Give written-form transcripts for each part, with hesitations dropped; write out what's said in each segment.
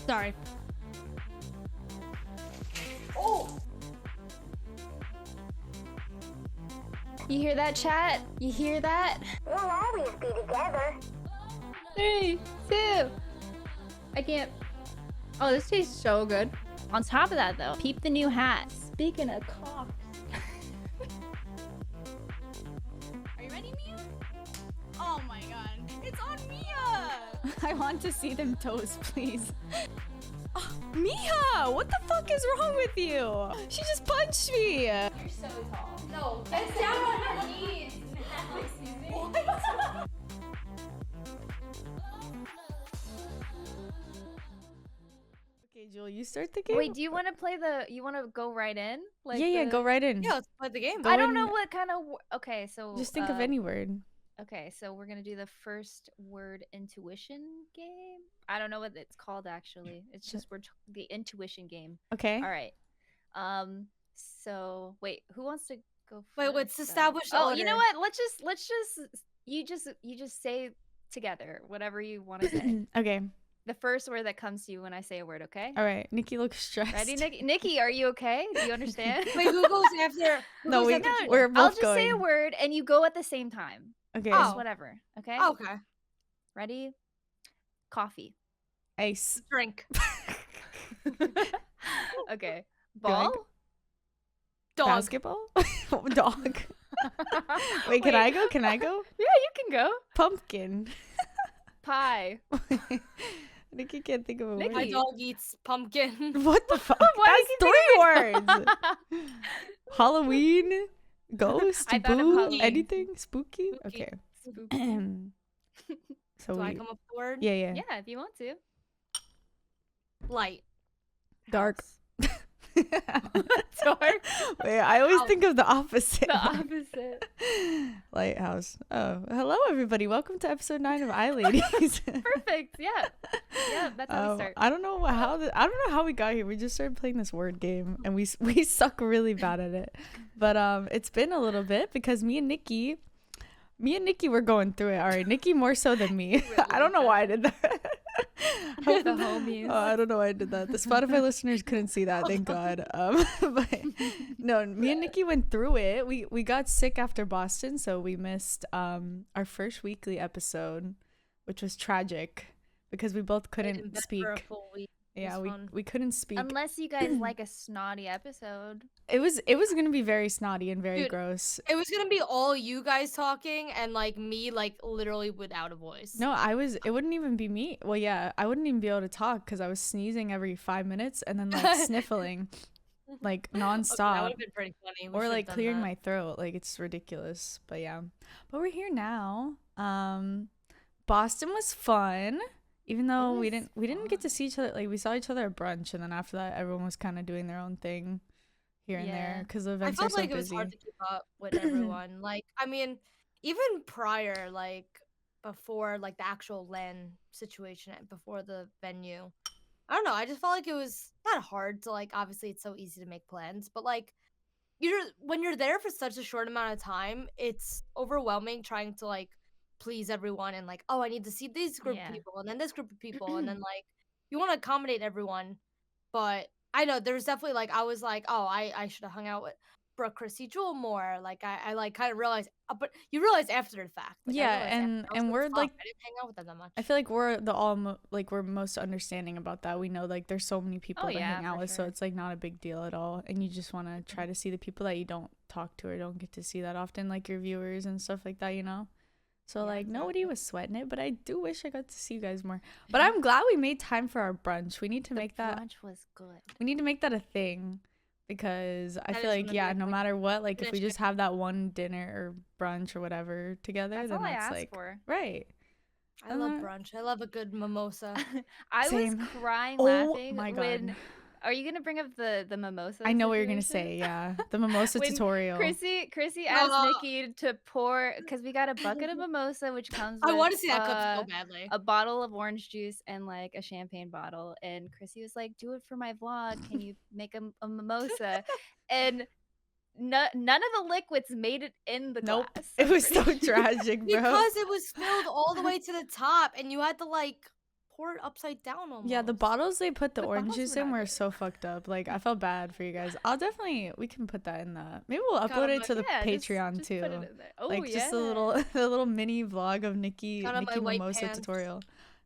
Sorry. Oh! You hear that, chat? You hear that? We'll always be together. 3, 2. I can't. Oh, this tastes so good. On top of that, though, peep the new hat. Speaking of cocks. Are you ready, Mia? Oh my god. It's on Mia! I want to see them toes, please. Oh, Mia! What the fuck is wrong with you? She just punched me! You're so tall. No, get down on your knees. What? Okay, Jewel, you start the game? Wait, do you want to play the? You want to go right in? Like yeah, the... go right in. Yeah, let's play the game. Go I don't in- know what kind of. Okay, so Just think of any word. Okay, so we're gonna do the first word intuition game. I don't know what it's called actually. It's just the intuition game. Okay. All right. So wait, who wants to go first? Wait, let's though? establish the Oh, you know order. what? Let's just you just say together whatever you want to say. Okay. The first word that comes to you when I say a word, okay? All right. Nikki looks stressed. Ready, Nikki? Are you okay? Do you understand? Wait, who goes after? Who No, goes we- after Jewel? we're both I'll just going. say a word and you go at the same time. Okay. Just Oh. whatever. Okay. Okay. Ready? Coffee. Ice. Drink. Okay. Ball. Dog. Basketball. Dog. Wait, can I go? Can I go? Yeah, you can go. Pumpkin. Pie. Nikki can't think of a Nikki. My word. dog eats pumpkin. What the fuck? Why That's did you 3 words. Halloween. Ghost. I thought of Boo. Halloween. Anything spooky? Spooky. Okay. Spooky. So Do I we. come up with a word? Yeah. Yeah, if you want to. Light. Dark. Dark. Wait, I always Ow. think of the opposite. The opposite. Lighthouse. Oh, hello everybody. Welcome to episode 9 of iLadies. Perfect. Yeah. Yeah, that's how we start. I don't know I don't know how we got here. We just started playing this word game and we suck really bad at it. But it's been a little bit because me and Nikki were going through it. All right, Nikki more so than me. I don't know why I did that. The homies. Oh, I don't know why I did that. The Spotify listeners couldn't see that, thank God. But no, me and Nikki went through it. We got sick after Boston, so we missed our first weekly episode, which was tragic because we both couldn't speak. For a full week. Yeah, was fun. we couldn't speak. Unless you guys like a snotty episode. It was gonna be very snotty and very Dude, gross. It was gonna be all you guys talking and like me like literally without a voice. No, it wouldn't even be me. Well, yeah, I wouldn't even be able to talk because I was sneezing every 5 minutes and then like sniffling like Okay, that nonstop. would have been pretty funny. We Or should've like done clearing that. my throat. Like it's ridiculous. But yeah. But we're here now. Boston was fun. Even though we didn't get to see each other. Like we saw each other at brunch, and then after that everyone was kind of doing their own thing here and there Yeah. because the I events are felt so like it was busy. hard to keep up with everyone. Like, I mean, even prior, like before, like the actual LAN situation, before the venue, I don't know. I just felt like it was not hard to like. Obviously, it's so easy to make plans, but like, when you're there for such a short amount of time, it's overwhelming trying to like please everyone and like, oh, I need to see this group Yeah. of people and then this group of people and then like you want to accommodate everyone, but I know there's definitely like I was like, oh, I should have hung out with Brooke, Chrissy, Jewel more. Like I like kind of realized, but you realize after the fact. Like, I Yeah, realized after. and I was we're "Fuck, like, I didn't hang out with them that much. I feel like we're we're most understanding about that. We know like there's so many people Oh, to yeah, hang out for with, so sure. it's like not a big deal at all. And you just want to try to see the people that you don't talk to or don't get to see that often, like your viewers and stuff like that, you know. So Yeah, like nobody exactly. was sweating it, but I do wish I got to see you guys more. But I'm glad we made time for our brunch. We need to make that Brunch was good. we need to make that a thing because I That feel is like gonna yeah, be, no like, matter what, like if we finish just have that one dinner or brunch or whatever together, That's then all I that's asked like for. right. I love brunch. I love a good mimosa. I Same. was crying Oh laughing my God. when. Are you gonna bring up the mimosa? I know what you're gonna situation? say. Yeah, the mimosa When tutorial. Chrissy asked Oh. Nikki to pour because we got a bucket of mimosa, which comes I with want to see that clip so badly. a bottle of orange juice and like a champagne bottle. And Chrissy was like, "Do it for my vlog. Can you make a mimosa?" And none of the liquids made it in the Nope, glass. it I'm was so pretty sure. tragic, bro. Because it was filled all the way to the top, and you had to like pour it upside down almost. Yeah, the bottles they put the The orange bottles juice were in not were good. so fucked up. Like, I felt bad for you guys. We can put that in the, maybe we'll Got upload on it my- to the Yeah, Patreon just too. Put it in there. Oh, Like, yeah. just a little, a little mini vlog of Nikki Got on my white Mimosa pants. tutorial.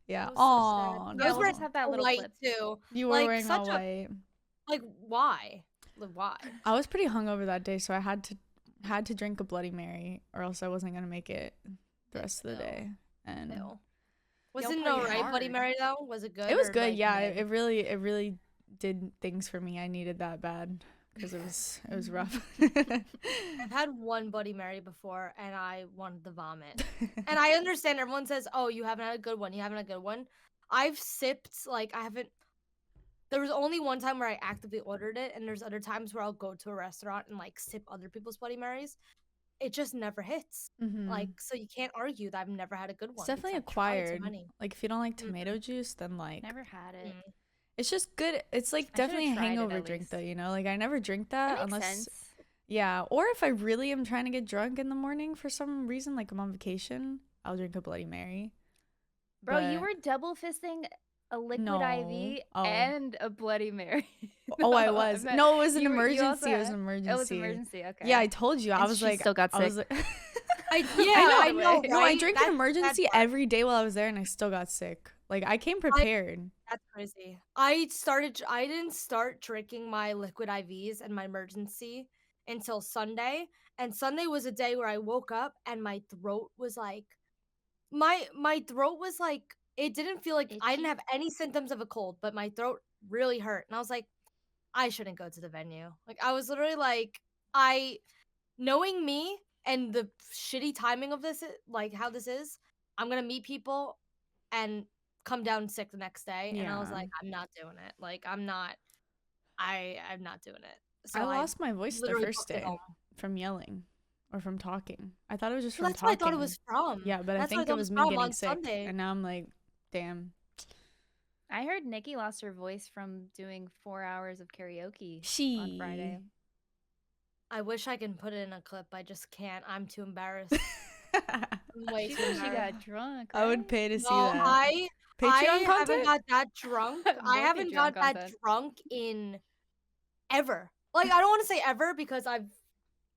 Yeah. It was so sad. Oh, Yeah, Those we'll were just have that so little white clip. too. You were like, wearing all such a- white. Like why? Like why? I was pretty hungover that day, so I had to drink a Bloody Mary, or else I wasn't gonna make it the rest of the Ew. day. And Ew. Was Y'all it party no right, Bloody hard. Mary though? Was it good? it was or, good. like, Yeah, mid? it really did things for me. I needed that bad because it was rough. I've had one Bloody Mary before and I wanted to vomit. And I understand everyone says, "Oh, you haven't had a good one. You haven't had a good one." I've sipped like I haven't. There was only one time where I actively ordered it, and there's other times where I'll go to a restaurant and like sip other people's Bloody Marys. It just never hits. Mhm. Like, so you can't argue that I've never had a good one. It's definitely 'cause I've tried so acquired. many. Like, if you don't like Mhm. tomato juice, then like Never had it. Mm. it's just good. It's like I should've definitely a tried it hangover at drink least. though, you know? Like, I never drink That that makes unless sense. yeah, or if I really am trying to get drunk in the morning for some reason, like I'm on vacation, I'll drink a Bloody Mary. Bro, you But- were double fisting a liquid No. IV Oh. and a Bloody Mary. Oh, I No, was. meant No, it was an you also emergency. It was had- an It was emergency. emergency. Okay. Yeah, I told you. I And was she like, still got I was sick. like, I know. Right? no, I right? drank That's- an emergency that's hard. every day while I was there, and I still got sick. Like, I came prepared. That's crazy. I didn't start drinking my liquid IVs and my emergency until Sunday. And Sunday was a day where I woke up and my throat was like my throat was like it didn't feel like I didn't Itchy? have any symptoms of a cold, but my throat really hurt. And I was like, I shouldn't go to the venue. Like I was literally like, knowing me and the shitty timing of this, like how this is, I'm gonna meet people and come down sick the next day. And I was Yeah. like, I'm not doing it. Like I'm not doing it. So I lost my voice the literally first booked it day home. from yelling or from talking. I thought it was just So from that's what I talking. thought it was from. Yeah, but I That's what think thought it was me from getting on sick, Sunday. and now I'm like, damn. I heard Nikki lost her voice from doing 4 hours of karaoke on She. Friday. I wish I can put it in a clip. I just can't. I'm too embarrassed. I'm way She too said she embarrassed. got drunk. I would right? pay to see No, that. I Patreon haven't content? got that drunk. I More haven't got Patreon that content. drunk in ever. Like I don't want to say ever because I've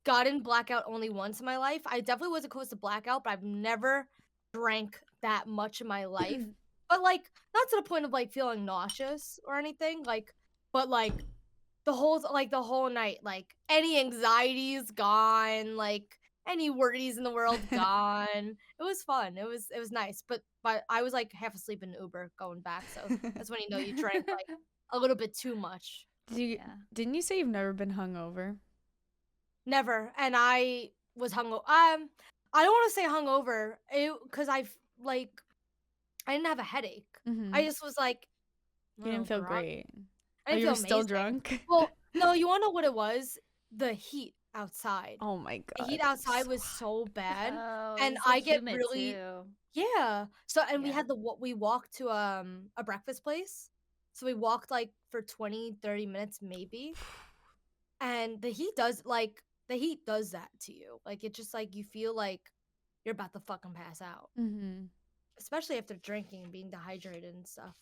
gotten blackout only once in my life. I definitely wasn't close to blackout, but I've never drank that much in my life. But like not to the point of like feeling nauseous or anything. Like, but like the whole night, like any anxiety is gone. Like any worries in the world gone. It was fun. It was nice. But I was like half asleep in Uber going back, so that's when you know you drank like a little bit too much. Yeah. Didn't you say you've never been hungover? Never. And I was hungover. I don't want to say hungover, because I didn't have a headache. Mm-hmm. I just was like, You didn't feel grog- great. I Oh, didn't you were feel still amazing. drunk? Well, no, you want to know what it was? The heat outside. Oh my god. The heat outside was so bad. Oh, And it's, like, I get humid, really- too. Yeah. So and we Yeah. had we walked to a breakfast place. So we walked like for 20-30 minutes maybe. And the heat does that to you. Like it just like you feel like you're about to fucking pass out. Mm-hmm. Especially after drinking and being dehydrated and stuff.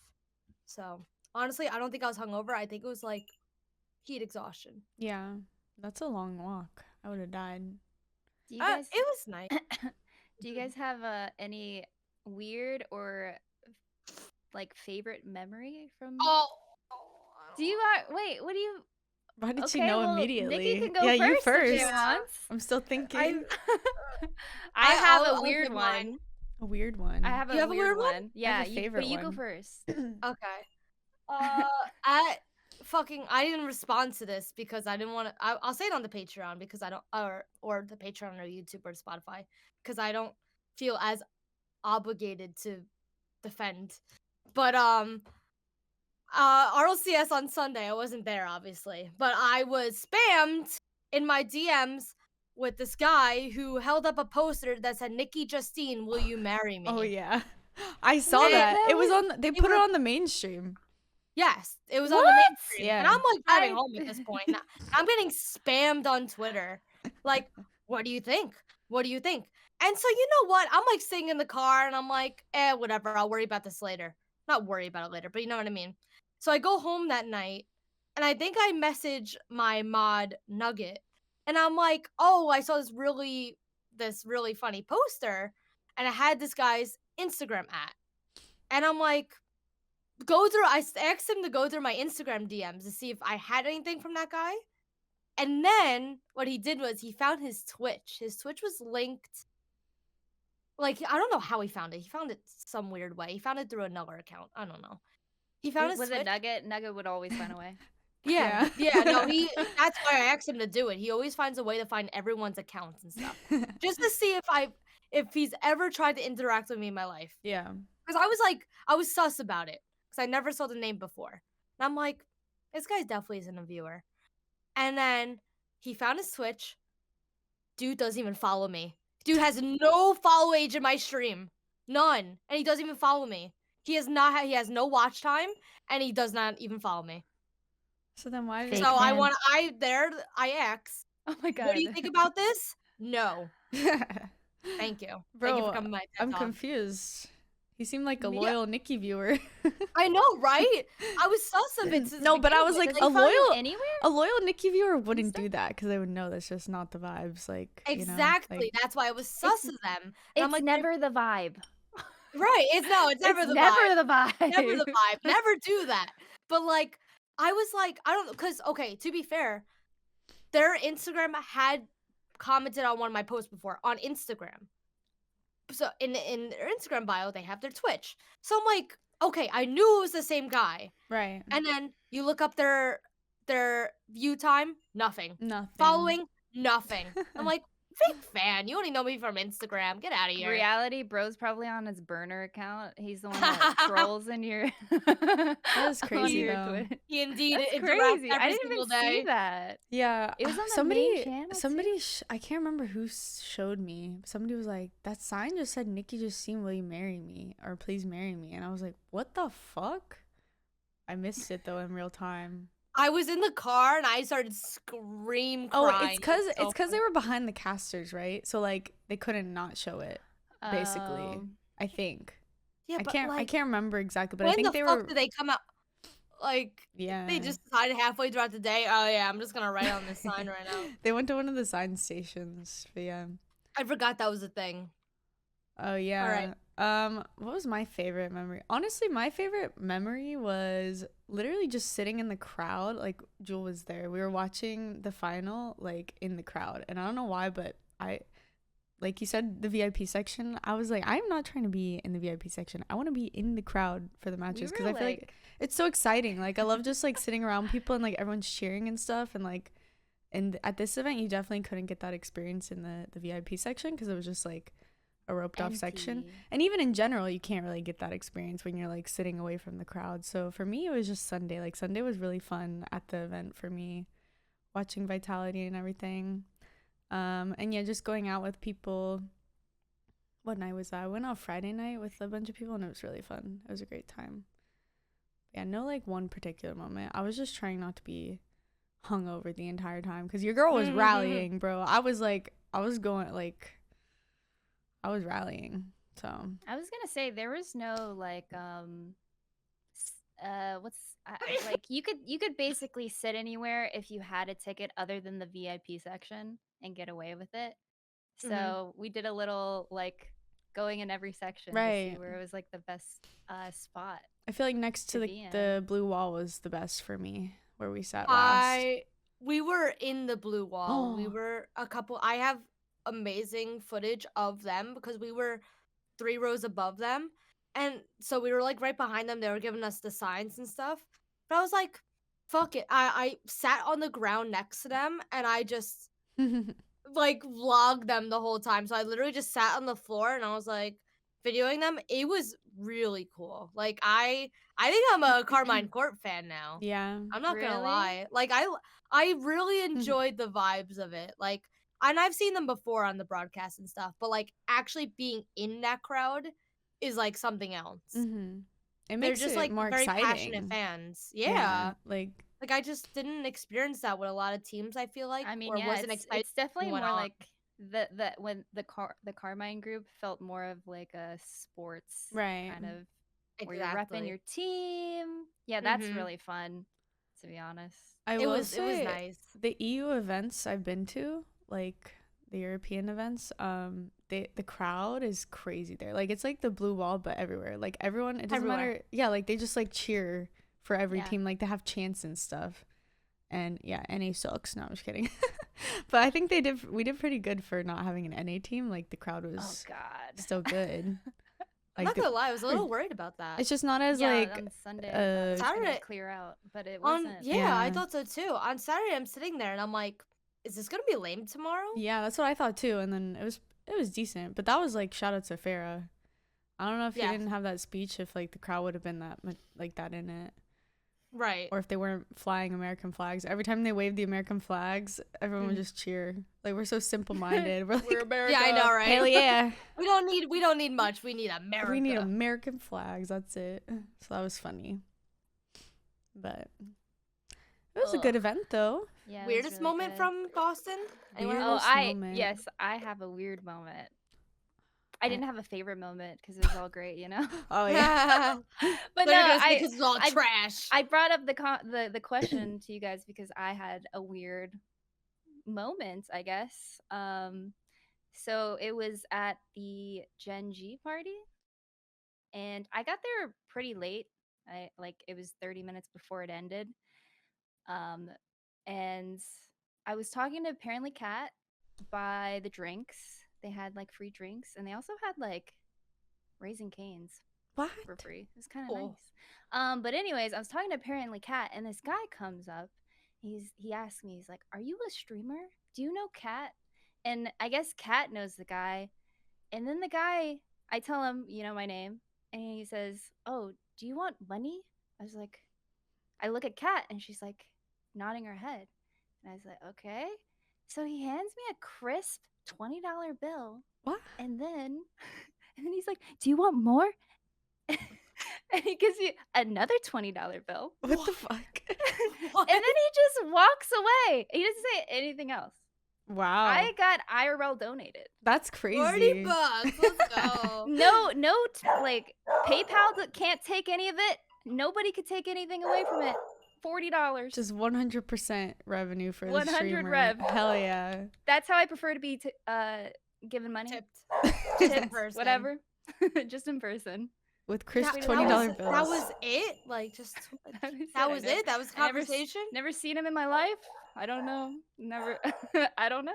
So honestly, I don't think I was hungover. I think it was like heat exhaustion. Yeah, that's a long walk. I would have died. Do you guys It was nice. do you guys have any weird or like favorite memory from Do you wait, what do you Why did Okay, you know well, immediately? Nikki can go yeah, first you if first. she wants. I'm still thinking. I have I'll a weird give one. mine. A weird one. I have You a have a weird weird one? one. Yeah, a favorite but you go one. first. Okay. I didn't respond to this because I didn't want to. I'll say it on the Patreon because I don't, or the Patreon or YouTube or Spotify because I don't feel as obligated to defend. But RLCS on Sunday, I wasn't there obviously, but I was spammed in my DMs with this guy who held up a poster that said, "Nikki Justine, will you marry me?" Oh yeah, I saw Wait, that. that It was was- on. They it put it was- on the mainstream. Yes, it was on the main stream. And Yeah. I'm like driving I- home at this point. Now, I'm getting spammed on Twitter. Like, what do you think? What do you think? And so you know what? I'm like sitting in the car and I'm like, whatever, I'll worry about this later. not worry about it later, but you know what I mean. So I go home that night, and I think I message my mod Nugget, and I'm like, oh, I saw this really funny poster, and it had this guy's Instagram at, and I'm like, I asked him to go through my Instagram DMs to see if I had anything from that guy. And then what he did was he found his Twitch. His Twitch was linked. Like, I don't know how he found it. He found it some weird way. He found it through another account. I don't know. He found his Was Twitch. it Nugget? Nugget would always find a way. Yeah. No, that's why I asked him to do it. He always finds a way to find everyone's accounts and stuff. Just to see if he's ever tried to interact with me in my life. Yeah. Because I was sus about it. Because I never saw the name before. And I'm like, this guy definitely isn't a viewer. And then he found his Twitch. Dude doesn't even follow me. Dude has no follow age in my stream. None. And he doesn't even follow me. He has no watch time, and he does not even follow me. So then why did Fake So fan. I ask, Oh my god. what do you think about this? No. Thank you. Thank you for coming to my TED I'm Talk. confused. He seemed like a Yeah. loyal Nikki viewer. I know, right? I was sus of it. Since No, the but I beginning. was like, Did a you follow him loyal anywhere? a loyal Nikki viewer wouldn't Insta? do that because they would know that's just not the vibes. Like Exactly. You know, That's why I was sus of them. And It's I'm like, never the vibe. right. It's never the never vibe. the vibe. Never the vibe. Never do that. But like, I was like, I don't know, because okay, to be fair, their Instagram had commented on one of my posts before on Instagram. So in their Instagram bio, they have their Twitch. So I'm like, okay, I knew it was the same guy. right? And then you look up their view time, nothing. Nothing. Following, nothing. I'm like, fake fan. You only know me from Instagram. Get out of here. Reality bro's probably on his burner account. He's the one that trolls in your That is on crazy your though. Twitch. He indeed That's interacts crazy. every I didn't single even day. see that. Yeah, It was on the somebody. main channel, Somebody. I can't remember who showed me. Somebody was like, "That sign just said Nikki just seen. Will you marry me or please marry me?" And I was like, "What the fuck?" I missed it though in real time. I was in the car and I started crying. Oh, it's because It was so they were behind the casters, right? So like they couldn't not show it. Basically, Oh. I think. Yeah, I but can't. I like, can't remember exactly, but when I think the they fuck were. did they come out? Like, Yeah. they just decided halfway throughout the day, oh yeah, I'm just gonna write on this sign right now. They went to one of the sign stations. But yeah. I forgot that was a thing. Oh yeah. right. What was my favorite memory? Honestly, my favorite memory was literally just sitting in the crowd. Like Jewel was there. We were watching the final like in the crowd. And I don't know why, but like you said, the VIP section, I was like, I'm not trying to be in the VIP section. I want to be in the crowd for the matches because I feel like it's so exciting. Like I love just like sitting around people and like everyone's cheering and stuff. And like, and at this event, you definitely couldn't get that experience in the VIP section because it was just like a roped off section. Empty. And even in general, you can't really get that experience when you're like sitting away from the crowd. So for me, it was just Sunday. Like Sunday was really fun at the event for me, watching Vitality and everything. And yeah, just going out with people. What night was that? I went out Friday night with a bunch of people and it was really fun. It was a great time. Yeah, no like one particular moment. I was just trying not to be hungover the entire time because your girl was rallying, bro. I was rallying. So I was gonna say there was no like like you could basically sit anywhere if you had a ticket other than the VIP section and get away with it. So we did a little like going in every section to Right. see where it was like the best spot. I feel like next to To be the blue wall was the best for me, where we sat last. We were in the blue wall. We Oh. were I have amazing footage of them because we were 3 rows above them. And so we were like right behind them. They were giving us the signs and stuff. But I was like, fuck it. I sat on the ground next to them and I just like vlogged them the whole time. So I literally just sat on the floor and I was like videoing them. It was really cool. Like I think I'm a Carmine Court fan now. Yeah. I'm not gonna Really? lie. Like I really enjoyed the vibes of it. Like, and I've seen them before on the broadcast and stuff, but like actually being in that crowd is like something else. Mm-hmm. It They're makes just it like more very exciting. passionate fans. Yeah. Like Like I just didn't experience that with a lot of teams, I feel like. I mean, or yeah, wasn't it's excited definitely went more on. like when the Carmine group felt more of like a sports right. kind of where you're repping Exactly. your team. Yeah, that's Mhm. really fun, to be honest. I It will was say nice. the EU events I've been to, like the European events, the crowd is crazy there. Like it's like the blue wall, but everywhere. Like everyone, it doesn't Everywhere. matter. Yeah, like they just like cheer for every Yeah. team. Like they have chants and stuff. And yeah, NA sucks. No, I'm just kidding. But I think we did pretty good for not having an NA team. Like the crowd Oh was God. still good. I'm Like not gonna lie, I was a little worried about that. it's just not as Yeah, like on Sunday, I thought it was gonna Saturday- clear out, but it On wasn't. yeah, I Yeah. thought so too. On Saturday, I'm sitting there and I'm like, is this gonna be lame tomorrow? yeah, that's what I thought too. And then it was decent, but that was like shout out to Farah. I don't know if Yeah. he didn't have that speech, if like the crowd would have been like that in it, Right. or if they weren't flying American flags. Every time they waved the American flags, everyone would just cheer. Like we're so simple minded. We're like, America. Yeah, I know, right? hell yeah, We don't need much. We need America. we need American flags. That's it. So that was funny, but it was a good Ugh. event though. Yeah, it was Weirdest really moment good. from Boston? Anyone Weird- Oh, Weirdest moment. yes, I have a weird moment. I didn't have a favorite moment because it was all great, you know. Oh yeah. But They're no, gonna say I 'cause it's all I- trash. I brought up the question to you guys because I had a weird moment, I guess. So it was at the Gen G party, and I got there pretty late. It was 30 minutes before it ended. And I was talking to apparently Kat by the drinks. They had like free drinks, and they also had like Raising Canes What? for free. It was kind of Cool. nice. But anyways, I was talking to apparently Kat, and this guy comes up. He asked me, he's like, "Are you a streamer? Do you know Kat?" And I guess Kat knows the guy. And then the guy, I tell him, my name, and he says, "Oh, do you want money?" I was like, I look at Kat, and she's like nodding her head, and I was like, "Okay." So he hands me a crisp $20 bill, What? and then he's like, "Do you want more?" And he gives me another $20 bill. What the fuck? What? And then he just walks away. He doesn't say anything else. Wow. I got IRL donated. That's crazy. 40 bucks. Let's go. Like PayPal can't take any of it. Nobody could take anything away from it. $40. Just 100% revenue for the 100 streamer. rev. Hell yeah. That's how I prefer to be given money. Tipped. Tips, in person. whatever. Just in person. With crisp That- $20 that bills. That was it? Like, just. That was it? That was the I never s- conversation? Never seen him in my life. I don't know. Never. I don't know.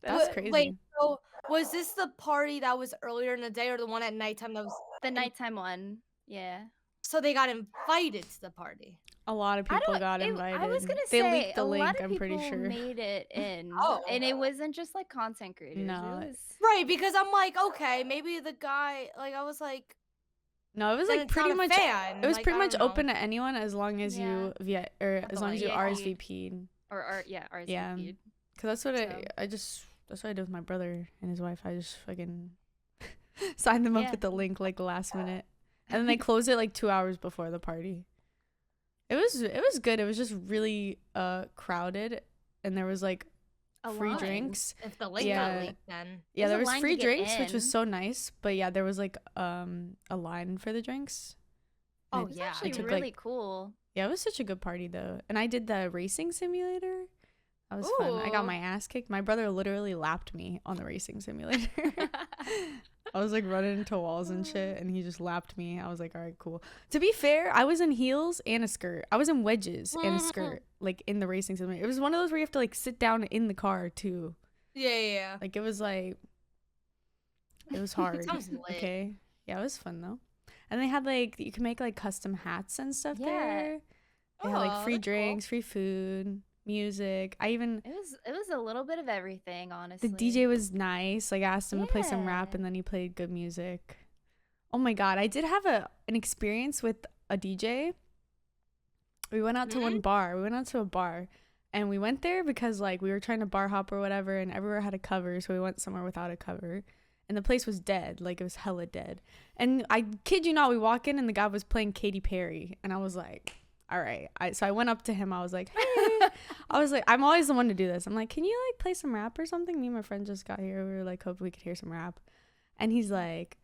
That's Wait, crazy. Wait, so was this the party that was earlier in the day or the one at nighttime that was. The nighttime one. Yeah. So they got invited to the party? A lot of I people don't- got it- invited. I was gonna they say leaked the a link, lot of I'm pretty people sure. made it in, Oh. and it wasn't just like content creators. No. It was, Right, because I'm like, okay, maybe the guy, like, I was like, No, it was then like it's pretty not a much fan. it was Like, pretty I much don't know. open to anyone as long as you as long as you Yeah. RSVP'd. RSVP'd. Yeah. Cuz that's what So- that's what I did with my brother and his wife. I just fucking signed them up Yeah. with the link like last minute. And then they closed it like 2 hours before the party. It was good. It was just really crowded, and there was like A free line. drinks. if the link Yeah. got leaked, then. Yeah, There's there a was line to free get drinks, which was in. so nice. But yeah, there was like a line for the drinks. Oh, It was yeah. actually took, really like- cool. Yeah, it was such a good party though. And I did the racing simulator. That was fun. I got Ooh. my ass kicked. My brother literally lapped me on the racing simulator. I was like running into walls and shit, and he just lapped me. I was like, all right, cool. To be fair, I was in heels and a skirt. I was in wedges and a skirt, like in the racing simulator. It was one of those where you have to like sit down in the car too. Yeah. Like it was hard. Sounds lit. Okay. Yeah, it was fun though. And they had like you can make like custom hats and stuff Yeah. there. They had Oh, like free that's cool. drinks, free food, music. I even It was a little bit of everything, honestly. the DJ was nice. Like I asked him to play some rap Yeah. and then he played good music. Oh my god, I did have an experience with a DJ. We went out to one bar. We went out to a bar. And we went there because like we were trying to bar hop or whatever, and everywhere had a cover, so we went somewhere without a cover. And the place was dead, like it was hella dead. And I kid you not, we walk in and the guy was playing Katy Perry, and I was like, all right. So I went up to him. I was like, hey. I was like, I'm always the one to do this. I'm like, can you like play some rap or something? Me and my friend just got here. We were like, hoping we could hear some rap. And he's like,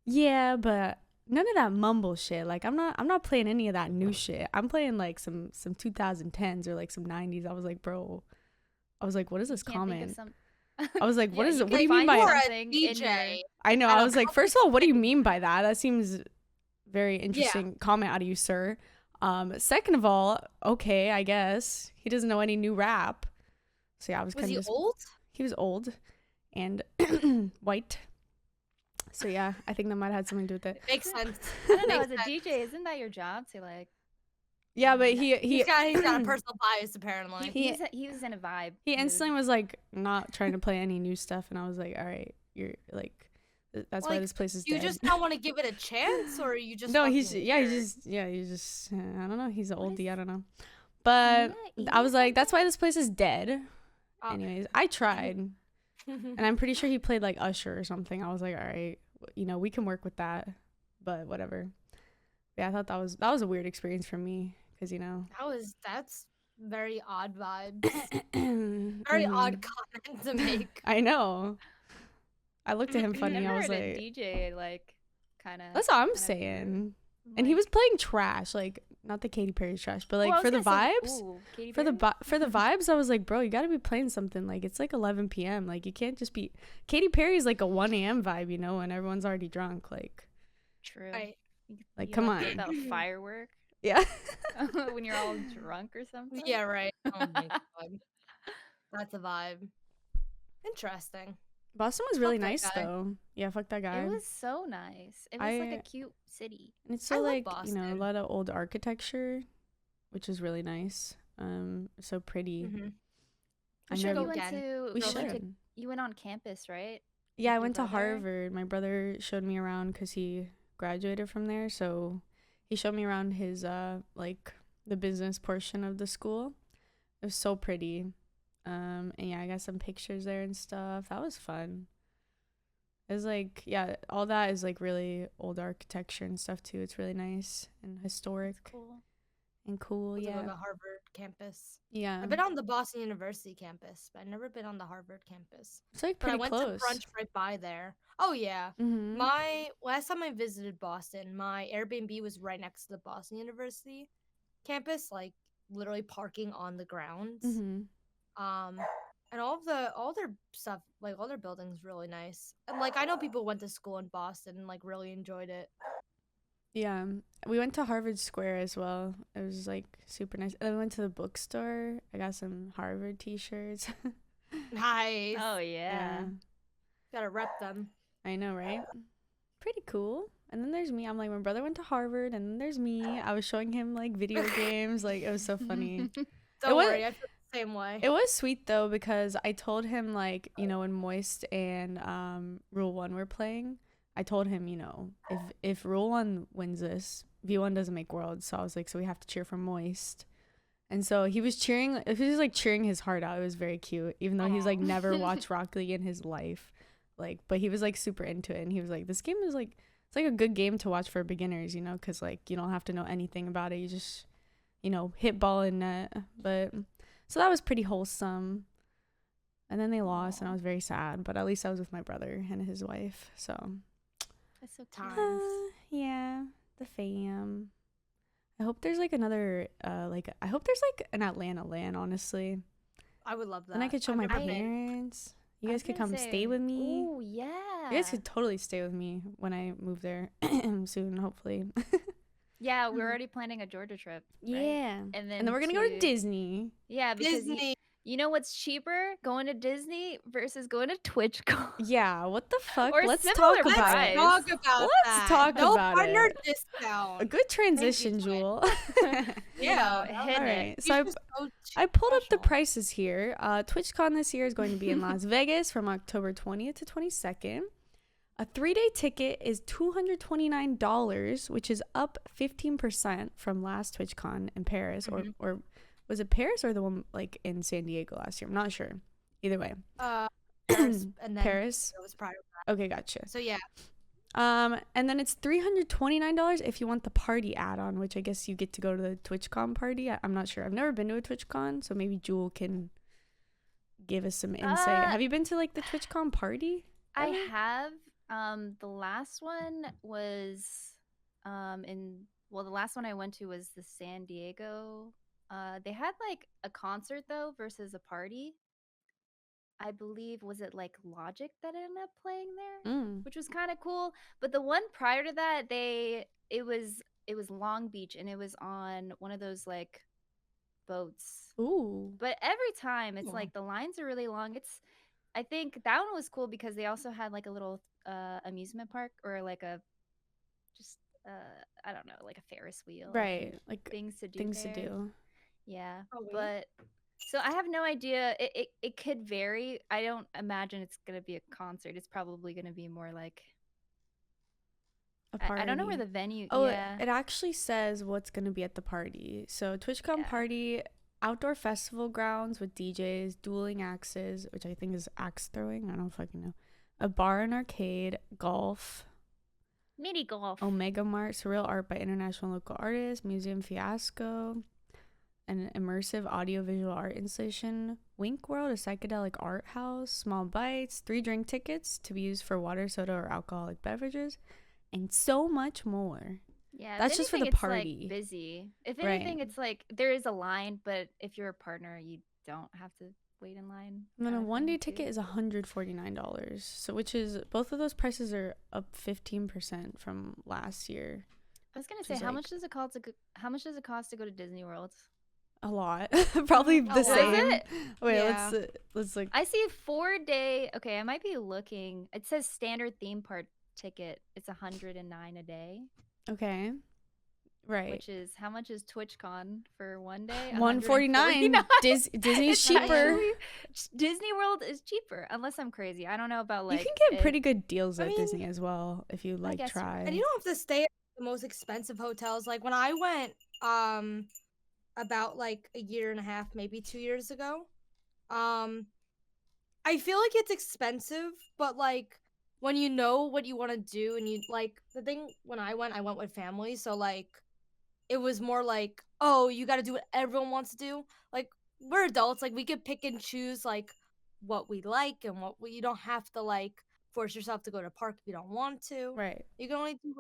yeah, but none of that mumble shit. Like I'm not playing any of that new shit. I'm playing like some 2010s or like some 90s. I was like, bro, what is this Can't think of comment? some. I was like, what Yeah, is you it? What could do you mean find by You're a something in DJ. your- I know. at I a was like, first of all, what do you mean by that? That seems very interesting comment out of you, sir. Second of all, okay, I guess he doesn't know any new rap. So yeah, I was Was kind he of old? He was old and white. So yeah, I think that might have had something to do with it. Makes sense. I don't know. Makes As a sense. DJ, isn't that your job to like? Yeah, but He's got a personal bias apparently. He was in a vibe. he mood. instantly was like not trying to play any new stuff, and I was like, all right, you're like, that's why Like, this place is You dead. just not want to give it a chance, or you just No, fucking he's weird? he's just I don't know, he's an What oldie, is- I don't know, but Isn't I it was like, that's why this place is dead. Oh. Anyways, I tried, and I'm pretty sure he played like Usher or something. I was like, all right, we can work with that, but whatever. Yeah, I thought that was a weird experience for me because That's very odd vibes. Very Mhm. odd comment to make. I know. I looked at him I've funny. never I was heard a like, DJ like kind of. that's all I'm saying. And he was playing trash, like not the Katy Perry trash, but like for the vibes. For the vibes, I was like, bro, you got to be playing something. Like it's like 11 p.m. Like you can't just be. Katy Perry's like a 1 a.m. vibe, and everyone's already drunk. Like, True. Right. Like, You come like on. About firework yeah. when you're all drunk or something. Yeah, right. Oh my god. That's a vibe. Interesting. Boston was really Fuck that nice guy. though. Yeah, fuck that guy. It was so nice. It was like I- a cute city. And it's I so love like a Boston. lot of old architecture, which is really nice. So pretty. Mhm. I We should never- go again. We you went to- should. You went on campus, right? Yeah, I With your went to brother? Harvard. My brother showed me around because he graduated from there. So he showed me around his like the business portion of the school. It was so pretty. And yeah, I got some pictures there and stuff. That was fun. It was like, yeah, all that is like really old architecture and stuff too. It's really nice and historic Cool. and cool. Was it on Yeah. the Harvard campus? Yeah. I've been on the Boston University campus, but I've never been on the Harvard campus. It's like But I pretty went close. to brunch right by there. Oh yeah. Mm-hmm. My last time I visited Boston, my Airbnb was right next to the Boston University campus, like literally parking on the grounds. Mm-hmm. And all their stuff, like all their buildings, really nice. And like I know people went to school in Boston and like really enjoyed it. Yeah, we went to Harvard Square as well. It was like super nice. And then we went to the bookstore. I got some Harvard t-shirts. Nice. Oh yeah. Gotta rep them. I know, right? Pretty cool. And then there's me. I'm like, my brother went to Harvard, and then there's me. I was showing him like video games. Like it was so funny. Don't was- worry, I feel the same way. It was sweet though because I told him like, when Moist and Rule 1 were playing, I told him, if Rule 1 wins this, V1 doesn't make Worlds. So I was like, so we have to cheer for Moist. And so he was like cheering his heart out. It was very cute, even though he's like never watched Rocket League in his life. Like, but he was like super into it, and he was like, this game is like, it's like a good game to watch for beginners, because like you don't have to know anything about it. You just, hit ball in net. But so that was pretty wholesome. And then they lost, and I was very sad. But at least I was with my brother and his wife. So That's so cute. Times. yeah, the fam. I hope there's like another I hope there's like an Atlanta LAN, honestly. I would love that. Then I could show I've my never been. parents. You I guys was could gonna come stay with me. Oh yeah. You guys could totally stay with me when I move there soon, hopefully. Yeah, we're already planning a Georgia trip. right? Yeah. And then we're gonna go to Disney. Yeah, because Disney. you know what's cheaper? Going to Disney versus going to TwitchCon. Yeah, what the fuck? Or Let's similar talk Let's about price. it. talk about Let's that. talk no about partner it. discount. A good transition, Twitch. Jewel. Yeah, hit All it. right. These So are so I pulled up the professional. prices here. TwitchCon this year is going to be in Las Vegas from October 20th to 22nd. A 3-day ticket is $229, which is up 15% from last TwitchCon in Paris. Or was it Paris or the one like in San Diego last year? I'm not sure. Either way. Paris, and then Paris. it was prior. Okay, gotcha. So yeah, And then it's $329 if you want the party add-on, which I guess you get to go to the TwitchCon party. I'm not sure. I've never been to a TwitchCon, so maybe Jewel can give us some insight. Have you been to like the TwitchCon party? I ever? have. The last one was The last one I went to was the San Diego. They had like a concert though versus a party. I believe was it like Logic that ended up playing there, which was kind of cool. But the one prior to that, it was Long Beach, and it was on one of those like boats. Ooh. But every time it's like the lines are really long. I think that one was cool because they also had like a little amusement park or like a just I don't know, like a Ferris wheel. Right, like things to do. things to do. Yeah, Probably. but so I have no idea. It could vary. I don't imagine it's gonna be a concert. It's probably gonna be more like A party. I don't know where the venue. Oh, yeah, it actually says what's gonna be at the party. So TwitchCon party, outdoor festival grounds with DJs, dueling axes, which I think is axe throwing. I don't fucking know. A bar and arcade, golf, mini golf. Omega Mart, surreal art by international and local artists, museum fiasco, an immersive audiovisual art installation, Wink World, a psychedelic art house, small bites, 3 drink tickets to be used for water, soda, or alcoholic beverages, and so much more. Yeah, that's if just for the anything, it's, party. like, busy. If Right. anything, it's like there is a line, but if you're a partner, you don't have to wait in line. And then a kinda one-day thing, too. ticket is $149. So which is both of those prices are up 15% from last year. I was gonna which say, is, how like, much does it cost to how much does it cost to go to Disney World? A lot. Probably the lot. same. Is it? Wait, Yeah. let's like I see 4-day. Okay, I might be looking. It says standard theme park ticket. It's $109 a day, okay. Right. which is how much is TwitchCon for one day? $149. Disney's It's cheaper. actually- Disney World is cheaper, unless I'm crazy. I don't know about like. You can get pretty good deals I at mean, Disney as well if you like guess you're try. And you don't have to stay at the most expensive hotels. Like when I went, about like a year and a half, maybe 2 years ago, I feel like it's expensive, but like when you know what you want to do and you like the thing when I went with family, so like it was more like, oh, you got to do what everyone wants to do. Like we're adults, like we could pick and choose like what we like and you don't have to like force yourself to go to a park if you don't want to. Right. You can only do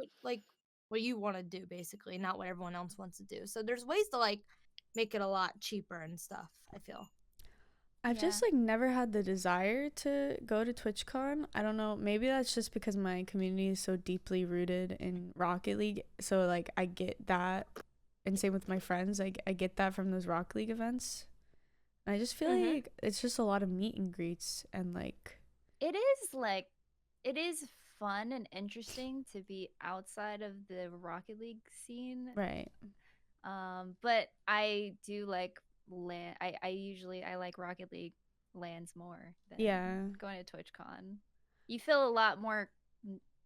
what you want to do basically, not what everyone else wants to do. So there's ways to like make it a lot cheaper and stuff, I feel. I've just like never had the desire to go to TwitchCon. I don't know. Maybe that's just because my community is so deeply rooted in Rocket League. So like I get that, and same with my friends. I get that from those Rocket League events. And I just feel like it's just a lot of meet and greets and like. It is fun and interesting to be outside of the Rocket League scene. Right. But I do like LAN. I like Rocket League LANs more than going to TwitchCon. You feel a lot more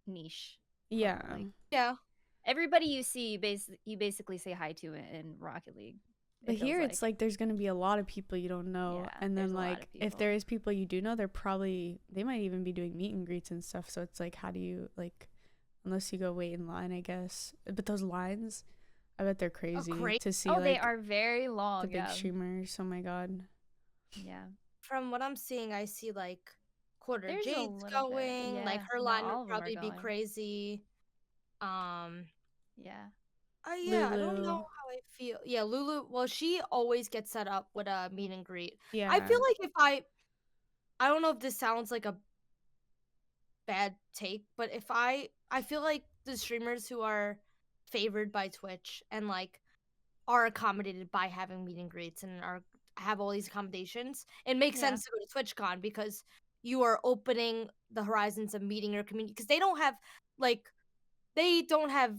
niche. Yeah. Like, Yeah. everybody you see, you basically say hi to in Rocket League. But here it's like there's gonna be a lot of people you don't know, and then like if there is people you do know, they might even be doing meet and greets and stuff. So it's like, how do you like, unless you go wait in line, I guess. But those lines, I bet they're crazy to see. They are very long. The big streamers. Oh my god. Yeah. From what I'm seeing, I see like Quarter There's a Jade's little bit, going. Like yeah. her No, line all will of them are probably be going. crazy. Yeah. Yeah, I don't Lulu. know how I feel. Yeah, Lulu. Well, she always gets set up with a meet and greet. Yeah. I feel like if I don't know if this sounds like a bad take, but if I feel like the streamers who are favored by Twitch and like are accommodated by having meet and greets and have all these accommodations, it makes sense to go to TwitchCon because you are opening the horizons of meeting your community because they don't have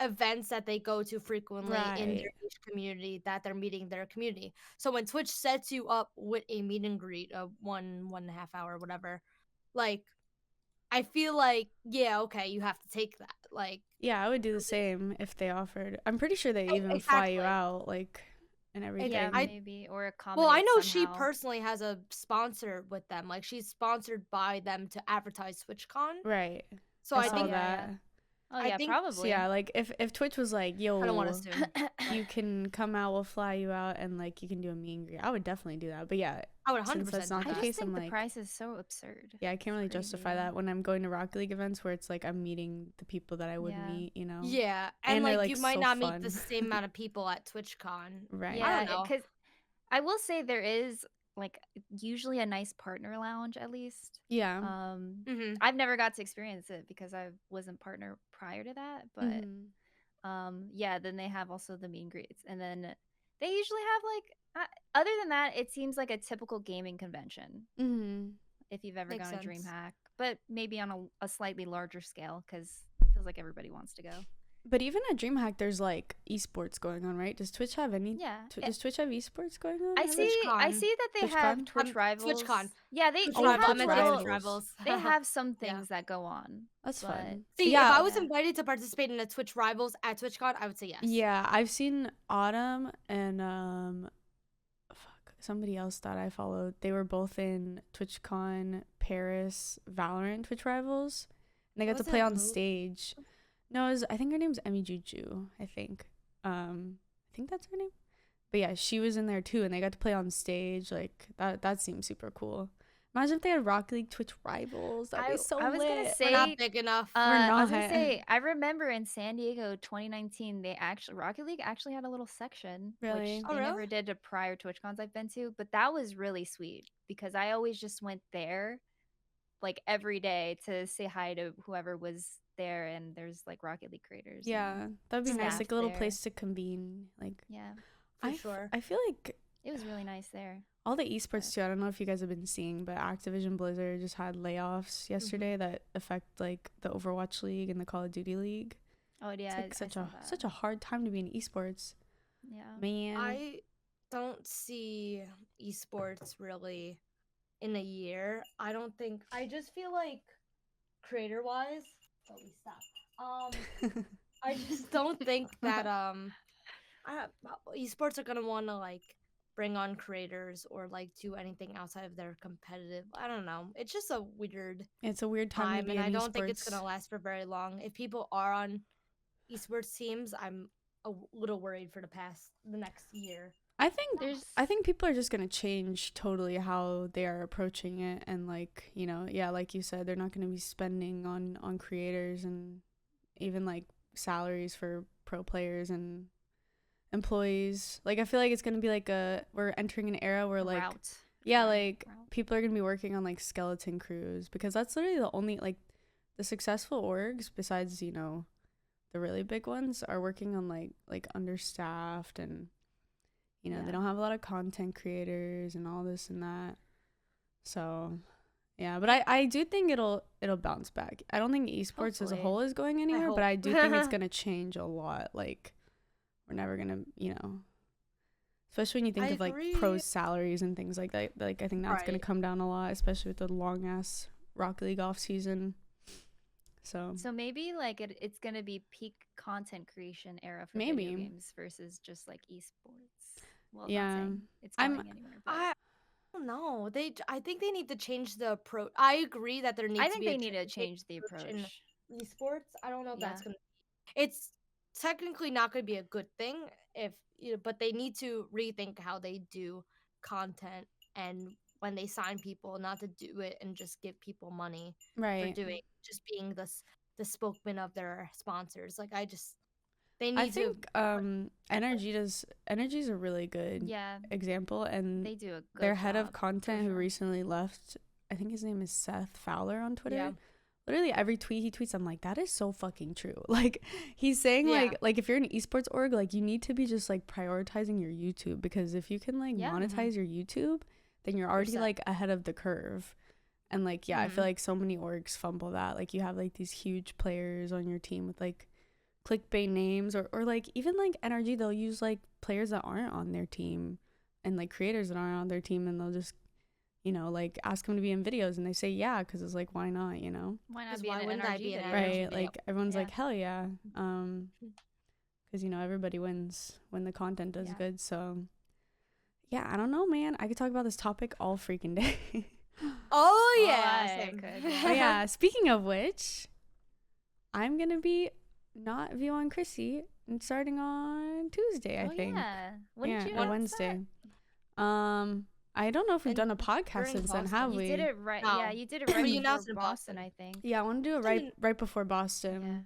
events that they go to frequently in their niche community that they're meeting their community. So when Twitch sets you up with a meet and greet of 1.5 hour, whatever, like I feel like, yeah, okay, you have to take that. Like, yeah, I would do the same if they offered. I'm pretty sure they even fly you out, like, and everything. Yeah, maybe or accommodate. Well, I know she somehow. personally has a sponsor with them. Like, she's sponsored by them to advertise TwitchCon. Right. So I I saw think that. Oh yeah, think- probably. So yeah, like if Twitch was like, yo, I don't want to assume. you can come out, we'll fly you out, and like you can do a meet and greet, I would definitely do that. But yeah, I would since 100% that's not do the I that. case, just think I'm the like, price is so absurd. yeah, I can't really It's justify crazy. that when I'm going to Rocket League events where it's like I'm meeting the people that I would Yeah. meet, you know? Yeah, And and they're, like like, you might so not meet the fun. same amount of people at TwitchCon. Right. I Yeah, don't know. because I will say there is like usually a nice partner lounge at least. Yeah. Mm-hmm. I've never got to experience it because I wasn't partner prior to that, but yeah, then they have also the meet and greets, and then they usually have like other than that, it seems like a typical gaming convention if you've ever Makes gone to sense. DreamHack, but maybe on a slightly larger scale because it feels like everybody wants to go. But even at DreamHack, there's like esports going on, right? Does Twitch have any? Yeah, Does Twitch have esports going on? I ever? see. I TwitchCon. see that they have TwitchCon? Twitch Rivals. TwitchCon. Yeah, Twitch Oh, Rivals. have I meant little. Twitch Rivals. They have some Yeah. things that go on. That's but- fun. See, Yeah. if I was Yeah. invited to participate in a Twitch Rivals at TwitchCon, I would say yes. Yeah, I've seen Autumn and somebody else that I followed. They were both in TwitchCon Paris Valorant Twitch Rivals, and they got to Was play it on Mo- stage. No, I think her name's Emmy Juju. I think that's her name. But yeah, she was in there too, and they got to play on stage. Like that seems super cool. Imagine if they had Rocket League Twitch Rivals. That'd be so I was gonna lit. say We're not big enough. I was not. gonna say I remember in San Diego 2019 Rocket League actually had a little section Really? which Oh, they really? never did to prior TwitchCons I've been to, but that was really sweet because I always just went there like every day to say hi to whoever was there, and there's like Rocket League creators. Yeah, and that'd be nice. staff Like a little there. place to convene. Like Yeah, For sure. I feel like it was really nice there. all the esports too. I don't know if you guys have been seeing, but Activision Blizzard just had layoffs yesterday that affect like the Overwatch League and the Call of Duty League. Oh yeah, It's like I saw that. such a hard time to be in esports, Yeah. man. I don't see esports really in a year. I don't think. I just feel like creator wise. Oh, we stop. I just don't think that esports are gonna want to like bring on creators or like do anything outside of their competitive. I don't know. It's just a weird It's a weird time to time, be and in I don't think it's esports. gonna last for very long. If people are on esports teams, I'm a little worried for the next year. I think There's I think people are just gonna change totally how they are approaching it, and like yeah, like you said, they're not gonna be spending on creators and even like salaries for pro players and employees. Like I feel like it's gonna be like we're entering an era where like route. yeah, Yeah, like route. people are gonna be working on like skeleton crews because that's literally the only like the successful orgs besides the really big ones are working on like understaffed and they Yeah. don't have a lot of content creators and all this and that. So yeah, but I do think it'll bounce back. I don't think esports as a Hopefully. whole is going anywhere, but hope. I do think it's gonna change a lot. Like we're never gonna especially when you think I of like agree. pros salaries and things like that. Like I think that's gonna Right. come down a lot, especially with the long ass Rocket League off season. So So maybe like it's gonna be peak content creation era for Maybe. video games versus just like esports. Well, I'm Yeah. not saying it's I'm- going anywhere, but I don't know. I think they need to change the approach. I agree that there needs I to think be they a need to change change the approach in approach. esports. I don't know if that's Yeah. gonna. It's technically not gonna be a good thing but they need to rethink how they do content and when they sign people, not to do it and just give people money for right. just being the spokesman of their sponsors. Like they need I to. think Energy's a really good Yeah, example, and they do a good their head of job, for content who sure. recently left, I think his name is Seth Fowler on Twitter. Yeah. Literally every tweet he tweets, I'm like, that is so fucking true. Like he's saying Yeah. like if you're an esports org, like you need to be just like prioritizing your YouTube, because if you can like Yeah. monetize your YouTube, then you're already 100%. like ahead of the curve. And like yeah, I feel Mhm. like so many orgs fumble that. Like you have like these huge players on your team with like clickbait names, or like even like NRG, they'll use like players that aren't on their team and like creators that aren't on their team, and they'll just like ask them to be in videos, and they say yeah because it's like, why not, Why not 'Cause be why in an wouldn't I NRG be in video? an NRG right? video. Like everyone's Yeah. like, hell yeah, because everybody wins when the content does Yeah. good. So yeah, I don't know, man, I could talk about this topic all freaking day. Oh Oh, yeah, I same. could, Oh yeah, speaking of which, I'm gonna be not viewing Chrissy and starting on Tuesday, I Oh think. yeah, when did you or announce that? Wednesday. I don't know if we've And done a podcast during since then, Boston, have You we? did it right. No. Yeah, you did it But right you announced before in Boston, Boston. I think. Yeah, I want to do it right before Boston.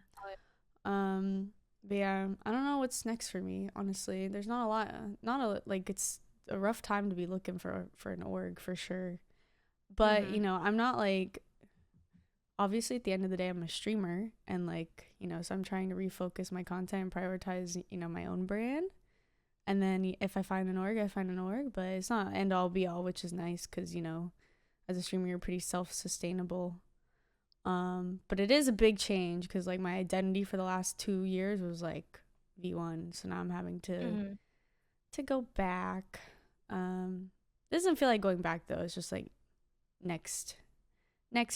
But yeah, I don't know what's next for me, honestly. There's not a lot, like it's a rough time to be looking for an org for sure. But, Mhm. you know, I'm not like, obviously at the end of the day, I'm a streamer and like, you know, so I'm trying to refocus my content and prioritize, you know, my own brand. And then if I find an org, I find an org, but it's not end all be all, which is nice because, you know, as a streamer, you're pretty self-sustainable. But it is a big change because like my identity for the last 2 years was like V1, so now I'm having to go back. It doesn't feel like going back though. It's just like next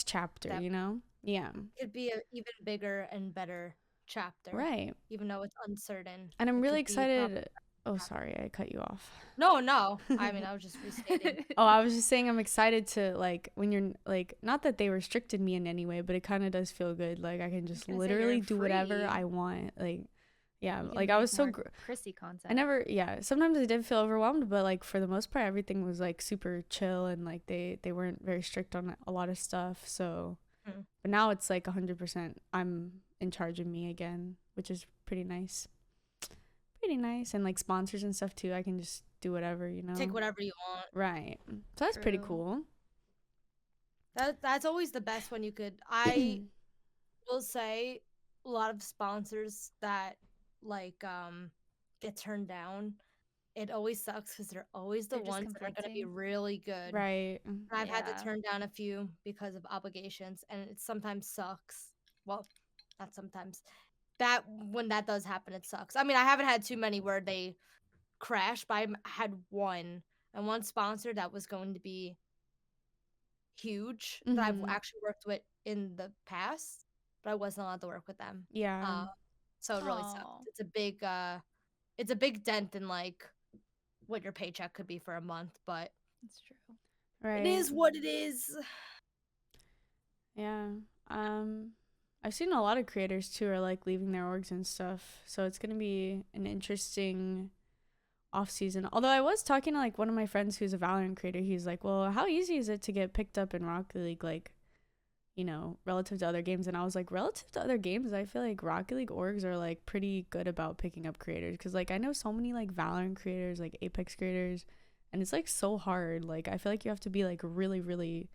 chapter, Step. you know? Yeah. Could be an even bigger and better chapter. Right. Even though it's uncertain. And I'm It really could be prob- excited. Oh, sorry, I cut you off. No. I mean, I was just restating. Oh, I was just saying I'm excited to like when you're like not that they restricted me in any way, but it kind of does feel good. Like I can just gonna say literally you're do whatever free. I want. Like yeah, You can like I make was so more Chrissy content. I never sometimes I did feel overwhelmed, but like for the most part everything was like super chill and like they weren't very strict on a lot of stuff. So but now it's like 100% I'm in charge of me again, which is pretty nice. And like sponsors and stuff too. I can just do whatever, you know. Take whatever you want. Right. So that's pretty True. cool. That's always the best when you could. I will say a lot of sponsors that like get turned down. It always sucks because they're always the They're just ones that are going to be conflicting. really good. Right. And I've had to Yeah. turn down a few because of obligations, and it sometimes sucks. Well, not sometimes. That when that does happen, it sucks. I mean, I haven't had too many where they crash, but I had one and one sponsor that was going to be huge that I've Mhm. actually worked with in the past, but I wasn't allowed to work with them. Yeah. So it really Aw. sucked. It's a big dent in like what your paycheck could be for a month, but That's true. Right. it is what it is. Yeah. I've seen a lot of creators too are like leaving their orgs and stuff. So it's gonna be an interesting off season. Although I was talking to like one of my friends who's a Valorant creator. He's like, well, how easy is it to get picked up in Rocket League, like, you know, relative to other games? And I was like, relative to other games, I feel like Rocket League orgs are like pretty good about picking up creators. Cause like I know so many like Valorant creators, like Apex creators, and it's like so hard. Like I feel like you have to be like really, really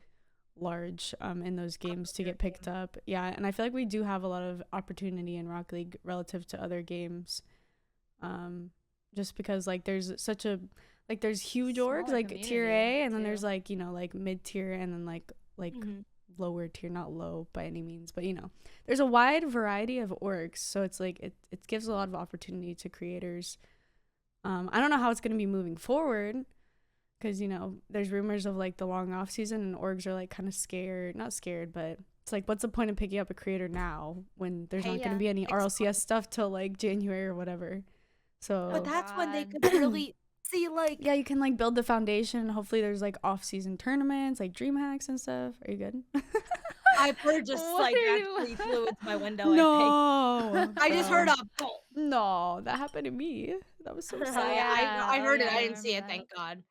large in those games to get picked up. Yeah, and I feel like we do have a lot of opportunity in Rocket League relative to other games. Just because like there's such a like there's huge orgs Smaller like tier A, and then too. there's like, you know, like mid tier, and then like Mhm. lower tier, not low by any means, but you know, there's a wide variety of orgs, so it's like it gives a lot of opportunity to creators. I don't know how it's going to be moving forward because, you know, there's rumors of like the long off season and orgs are like kind of scared, not scared, but it's like what's the point of picking up a creator now when there's not going to be any RLCS stuff till like January or whatever. So But that's when they God. could really see like yeah, you can like build the foundation. Hopefully there's like off season tournaments like dream hacks and stuff. Are you good? I've heard just What like are you- actually flew into my window. No. I just heard a boom. No, that happened to me. That was so So sad. Yeah, I heard oh, it. yeah, I I didn't see it. remember Thank God.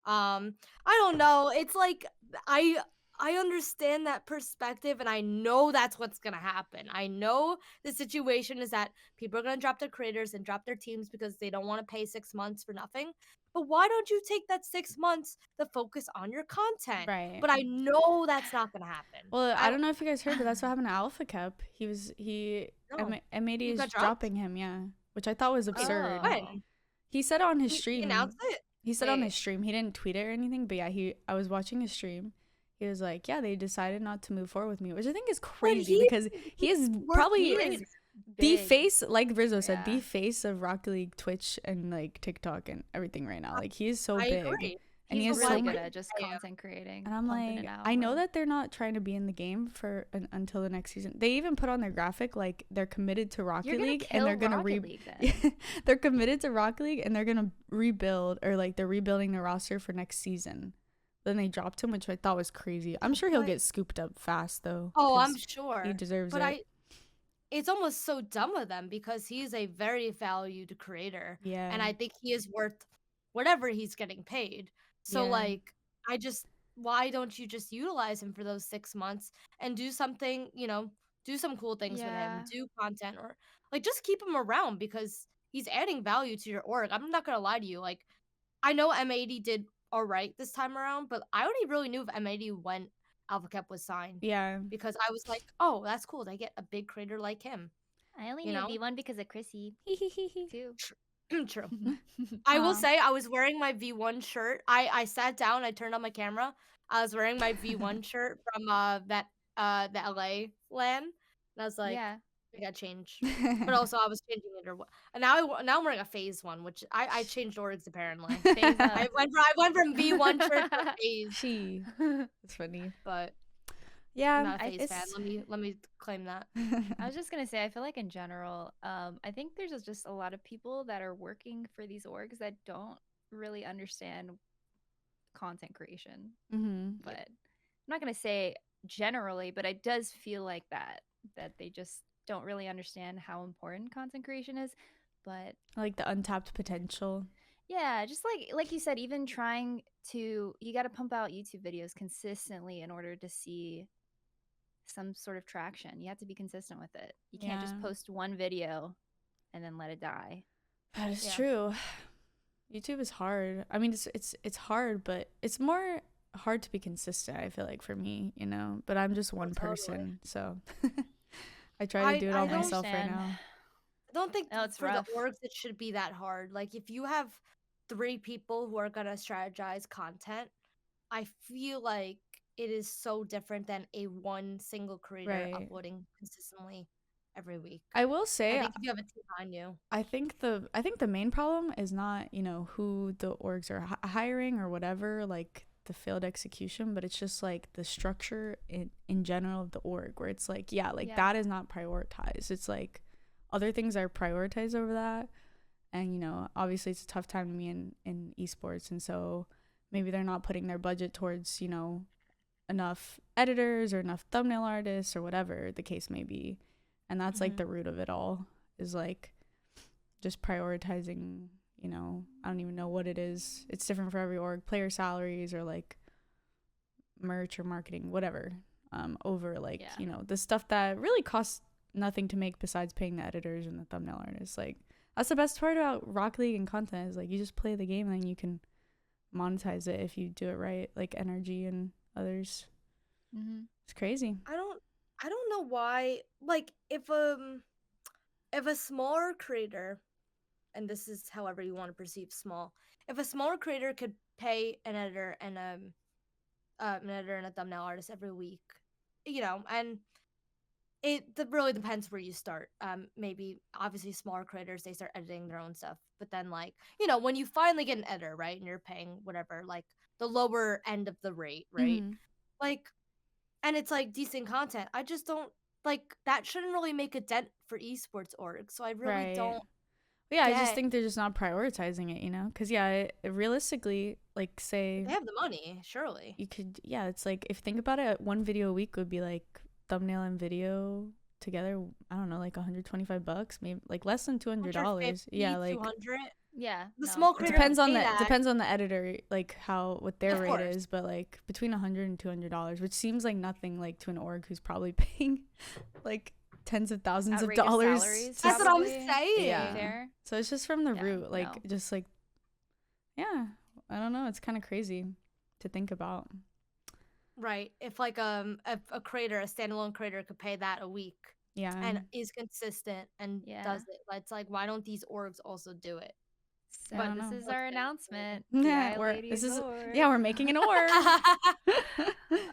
I don't know. It's like I understand that perspective, and I know that's what's gonna happen. I know the situation is that people are gonna drop their creators and drop their teams because they don't want to pay 6 months for nothing. But why don't you take that 6 months to focus on your content? Right. But I know that's not gonna happen. Well, I don't know if you guys heard, but that's what happened to Alpha Cup. No. MAD He is got dropped? dropping him, yeah, which I thought was absurd. Oh. When? He said on his He stream. announced it? He said on Wait. his stream. He didn't tweet it or anything, but yeah, I was watching his stream. He was like, "Yeah, they decided not to move forward with me," which I think is crazy he- because he is probably He is the big. face, like Rizzo said, the Yeah. face of Rocket League, Twitch, and like TikTok and everything right now. Like he is so I big, agree. and he He's has really so good much. at just content creating. And I'm pumping like, it out, I know like- that they're not trying to be in the game for until the next season. They even put on their graphic like they're committed to You're Rocket gonna League, kill and they're gonna Rocket League then. they're committed to Rocket League, and they're gonna rebuild, or like they're rebuilding their roster for next season. Then they dropped him, which I thought was crazy. I'm sure he'll But- get scooped up fast though. Oh, 'cause I'm sure. he deserves But it. it's almost so dumb of them because he's a very valued creator. Yeah. And I think he is worth whatever he's getting paid. So Yeah. like, why don't you just utilize him for those 6 months and do something, do some cool things with him, Yeah. do content, or like just keep him around because he's adding value to your org. I'm not gonna lie to you. Like, I know M80 did all right this time around, but I only really knew of M80 when Alpha Cap was signed Yeah. because I was like, oh, that's cool. They get a big creator like him. I only You knew know? V1 because of Chrissy too. True. I will Aw. say I was wearing my V1 shirt. I sat down, I turned on my camera. I was wearing my V1 shirt from the LA LAN. And I was like, Yeah. I gotta change. But also I was changing it and now I'm wearing a phase one, which I changed orgs apparently. Phase up. I went from V1 shirt to phase, She. That's funny. but Yeah. I'm not a phase fan. it's- Let me claim that. I was just gonna say, I feel like in general, I think there's just a lot of people that are working for these orgs that don't really understand content creation. Mhm. But I'm not gonna say generally, but it does feel like that they just don't really understand how important content creation is. But Like the untapped potential. yeah, just like you said, even trying to, you got to pump out YouTube videos consistently in order to see some sort of traction. You have to be consistent with it. You can't just Yeah. post one video and then let it die. That is Yeah. true. YouTube is hard. I mean, it's hard, but it's more hard to be consistent. I feel like for me, But I'm just one totally. person, so I try to do it I all don't myself right understand. now. I don't think No, it's for rough. the orgs it should be that hard. Like if you have 3 people who are gonna strategize content, I feel like it is so different than a one single creator Right. uploading consistently every week. I will I say, think if you have a team behind you, I think the main problem is not who the orgs are hiring or whatever, like the failed execution, but it's just like the structure in general of the org, where it's like Yeah. that is not prioritized. It's like other things are prioritized over that, and obviously it's a tough time to be in esports, and so maybe they're not putting their budget towards enough editors or enough thumbnail artists or whatever the case may be, and that's like the root of it all, is like just prioritizing, I don't even know what it is. It's different for every org, player salaries or like merch or marketing, whatever, over like, Yeah. the stuff that really costs nothing to make besides paying the editors and the thumbnail artists. Like, that's the best part about Rocket League and content, is like you just play the game and then you can monetize it if you do it right, like Energy and others. It's crazy. I don't know why. Like if a smaller creator, and this is however you want to perceive small, if a smaller creator could pay an editor and a thumbnail artist every week, and that really depends where you start. Maybe obviously smaller creators, they start editing their own stuff, but then like when you finally get an editor, right, and you're paying whatever, like the lower end of the rate, right, like, and it's like decent content. I just don't like that. Shouldn't really make a dent for esports org. So I really don't. But yeah, I just get- think they're just not prioritizing it, because realistically, like, say They have the money, surely. you could, it's like, if you think about it, one video a week would be like thumbnail and video together, I don't know, like $125, maybe like less than $200. 150, Yeah, like 200. Yeah. The no, small for creator sure. depends on the editor, like what their Of rate course. is, but like between $100 and $200, which seems like nothing, like to an org who's probably paying like tens of thousands Outrageous of dollars. salaries, That's what I'm probably, saying. Yeah. Fair. So it's just from the Yeah, root, like no. just like, yeah, I don't know, it's kind of crazy to think about. Right. If like a creator, a standalone creator, could pay that a week Yeah. and is consistent and Yeah. does it, it's like, why don't these orgs also do it? So I don't this know. is our Okay. announcement. Yeah, The this iLadies is org. we're making an org.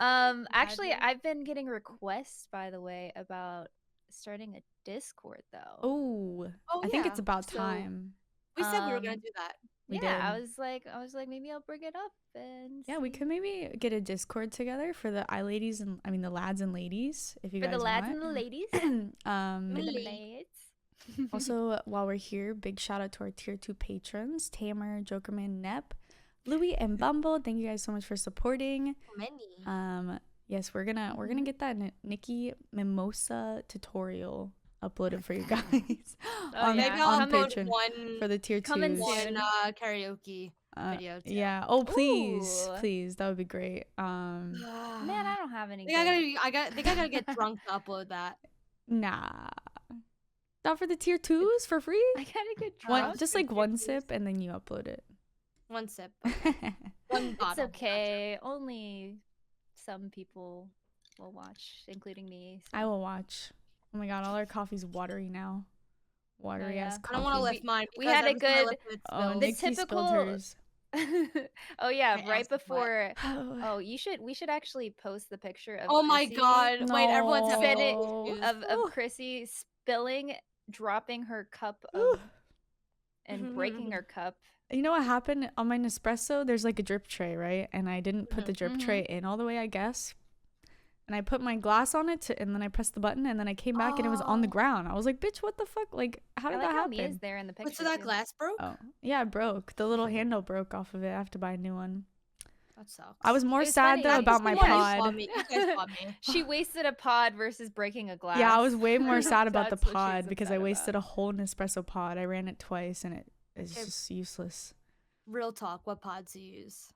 Actually, Imagine. I've been getting requests, by the way, about starting a Discord though. Oh, Oh, I think yeah. it's about So- time. We said we were gonna Um, do that. We yeah, did. I was like, maybe I'll bring it up and Yeah, we see. could maybe get a Discord together for the iLadies and the lads and ladies, if you For guys the lads want. and the ladies. um, For the Lady. ladies. also, while we're here, big shout out to our tier 2 patrons, Tamer, Jokerman, Nep, Louie, and Bumble. Thank you guys so much for supporting. Many. Yes, we're gonna get that Nikki Mimosa tutorial uploaded for you guys Oh, on, yeah. Maybe I'll on upload Patreon one for the tier 2s. Coming soon. karaoke. video too. Yeah. Oh, please, Ooh. please. That would be great. Man, I don't have any. think I gotta get drunk to upload that. Nah. Not for the tier 2s for free? I gotta get One, drunk. just like one sip and then you upload it. One sip. One It's bottle. okay. Only some people will watch, including me. So. I will watch. Oh my god, all our coffee's watery now. Watery yeah. ass I coffee. don't want to lift mine. we because had a every time I good- lift it, it Oh, spills. The Nikki spilled typical- hers. Oh yeah, My right ass is wet. before. Oh, Oh, we should actually post the picture of. Oh my Chrissy, god! Wait, everyone's having Said it issues. of Chrissy spilling, dropping her cup of, and breaking her cup. you know what happened on my Nespresso? There's like a drip tray, right? And I didn't put the drip Mhm. tray in all the way, I guess. And I put my glass on it, and then I pressed the button, and then I came back and it was on the Oh. ground. I was like, "Bitch, what the fuck? Like, how I did like that how happen?" Mia's there in the picture. Wait, so that too. glass broke? Oh, yeah, it broke. The little handle broke off of it. I have to buy a new one. That sucks. I was more It was sad funny. though I about my just wanted- pod. You guys bought me. She wasted a pod versus breaking a glass. Yeah, I was way more sad about the That's what she was pod because I upset wasted about. a whole Nespresso pod. I ran it twice and it's If- just useless. Real talk. What pods do you use?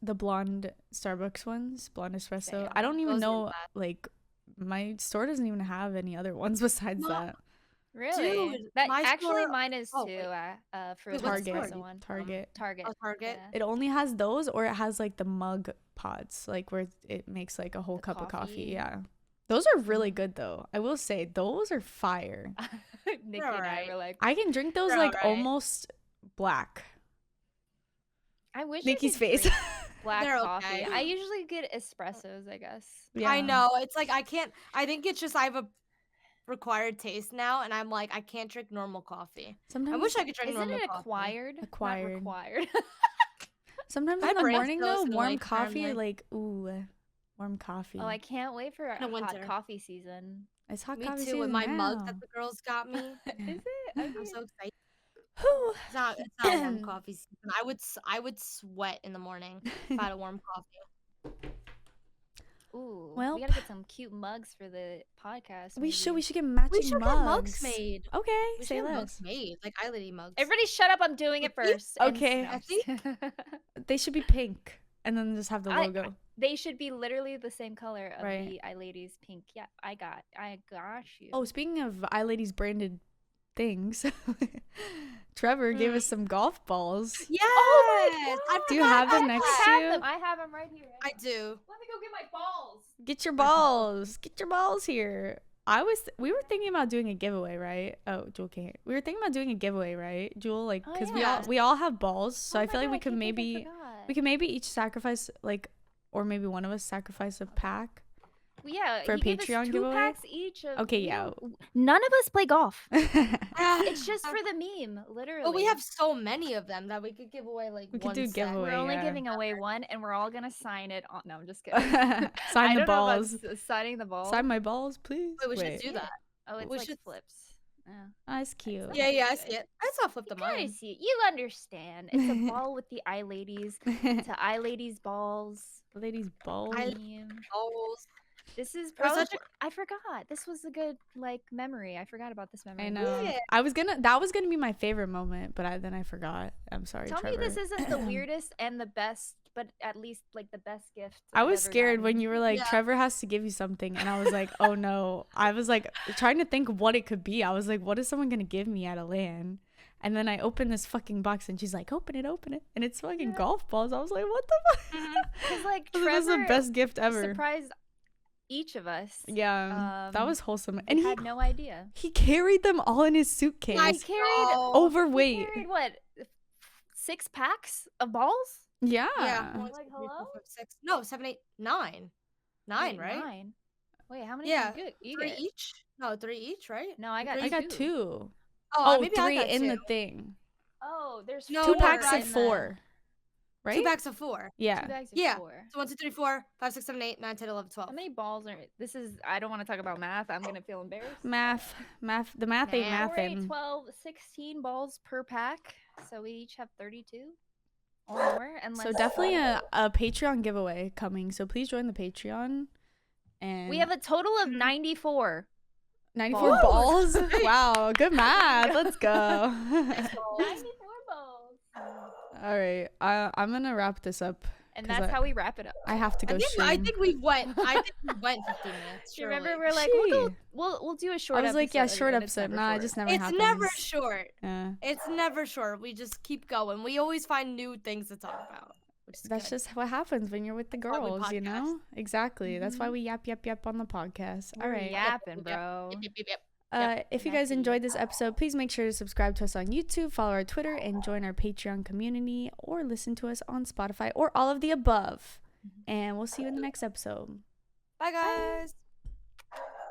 The blonde Starbucks ones, blonde espresso. Same. I don't even Those are know, bad. like, my store doesn't even have any other ones besides No. that. Really? Dude, That my actually store- mine is oh, too. wait. For Wait, the what's Target. espresso one. Target. Target. Oh, Target? Yeah. It only has those, or it has like the mug pods, like where it makes like a whole The cup of coffee. coffee. Yeah. Those are really good though. I will say those are fire. Nikki and I alright. were like, I can drink those They're like alright. almost black. I wish Nikki's I could face. drink black They're coffee. okay. I usually get espressos, I guess. Yeah. I know. It's like I can't. I think it's just I have a required taste now, and I'm like I can't drink normal coffee. Sometimes I wish I could drink Isn't normal it coffee. acquired? Not Acquired. required. Sometimes My in the brain morning goes though, in, warm like, coffee, Fahrenheit. like warm coffee. Oh, I can't wait for the hot winter. coffee season. It's hot Me coffee too. With season my now. mug that the girls got me. Is it? I'm so excited. Whew. It's not warm coffee season. I would sweat in the morning if I had a warm coffee. Ooh. Well, we gotta get some cute mugs for the podcast. We should maybe. get matching We should mugs. get mugs made. Okay, We say should get less. mugs made, like iLady mugs. Everybody, shut up! I'm doing it Nikki? first. and Okay. no, I'm Nikki? just- They should be pink and then just have the I- logo. They should be literally the same color of Right. the iLadies pink. Yeah, I got you. Oh, speaking of iLadies branded things, Trevor gave us some golf balls. Yes. Oh Do you have them I next have to you? them. I have them right here. I do. Let me go get my balls. Get your balls. Get your balls here. We were thinking about doing a giveaway, right? Oh, Jewel can't hear. We were thinking about doing a giveaway, right? Jewel, like, Oh, because yeah. we all have balls, so Oh I my feel like God, we I could can't believe I maybe forgot. each sacrifice like, or maybe one of us sacrifice a pack. Well, yeah, for a he gave us Patreon 2 giveaway? packs each. Of, Okay, we yeah. don't- None of us play golf. Ah, It's just for the meme, literally. But we have so many of them that we could give away like We could one do set. giveaway. We're only yeah. giving away one, and we're all gonna sign it. On... No, I'm just kidding. Sign I the don't know about balls. signing the ball. Sign my balls, please. Wait, we should do that. Oh, it's we like should- flips. Yeah. Oh, that's cute. Yeah, yeah, I see it. I saw flip You the kind mine. of see it. You understand. It's a ball with the iLadies to iLadies balls. Ladies balls. Meme. Balls. This is There's probably. such I forgot. This was a good like memory. I forgot about this memory. I know. Yeah. That was gonna be my favorite moment, but then I forgot. I'm sorry, Tell Trevor. me this isn't the weirdest and the best, but at least like the best gift. I I've was ever scared when gotten. you were like, Yeah. Trevor has to give you something, and I was like, oh no. I was like trying to think what it could be. I was like, what is someone gonna give me at a LAN? And then I opened this fucking box, and she's like, open it, and it's fucking golf balls. I was like, what the fuck? Because like I was like, this is the Trevor best gift ever. surprised each of us. Yeah, that Um, was wholesome. And And he had no idea. he carried them all in his suitcase. He carried Overweight. He carried what? 6 packs of balls? Yeah. Yeah. Like, 1, 2, 3, 4, hello? 5, 6. No, 7, 8, 9. 9, Wait, right? 9. Wait, how many Yeah, did you get? You 3 get? each? No, 3 each, right? No, I got Three? I got 2. 2. Oh, Oh, maybe I 3 got in 2. the thing. Oh, there's No, 2 no, packs right of in 4. Right? 2 packs of 4. 2 Yeah. bags of Yeah. 4. So 1, 2, 3, 4, 5, 6, 7, 8, 9, 10, 11, 12. How many balls are this is I don't want to talk about math. I'm going to feel embarrassed. Math. The math ain't Math. 4, 8, mathin'. 12, 16 balls per pack. So we each have 32 or more. Unless So definitely a Patreon giveaway coming. So please join the Patreon. And we have a total of 94. 94 balls. Wow, good math. Let's go. 94 balls. All right. I'm gonna wrap this up. And 'cause that's I- how we wrap it up. I have to go I stream. think we went 15 minutes. You remember surely. we're like, Gee. we'll do a short I was like, yeah, episode, short and it's episode. never Nah, it short. just never It's happens. never short. Yeah. It's never short. We just keep going. We always find new things to talk about. Which is That's good. just what happens when you're with the That's why we girls, you podcast. know? Exactly. That's why Mhm. we yap on the podcast. All We're right. yapping, bro. If you guys Yappy. enjoyed this episode, please make sure to subscribe to us on YouTube, follow our Twitter, and join our Patreon community, or listen to us on Spotify, or all of the above. And we'll see you in the next episode. Bye, guys.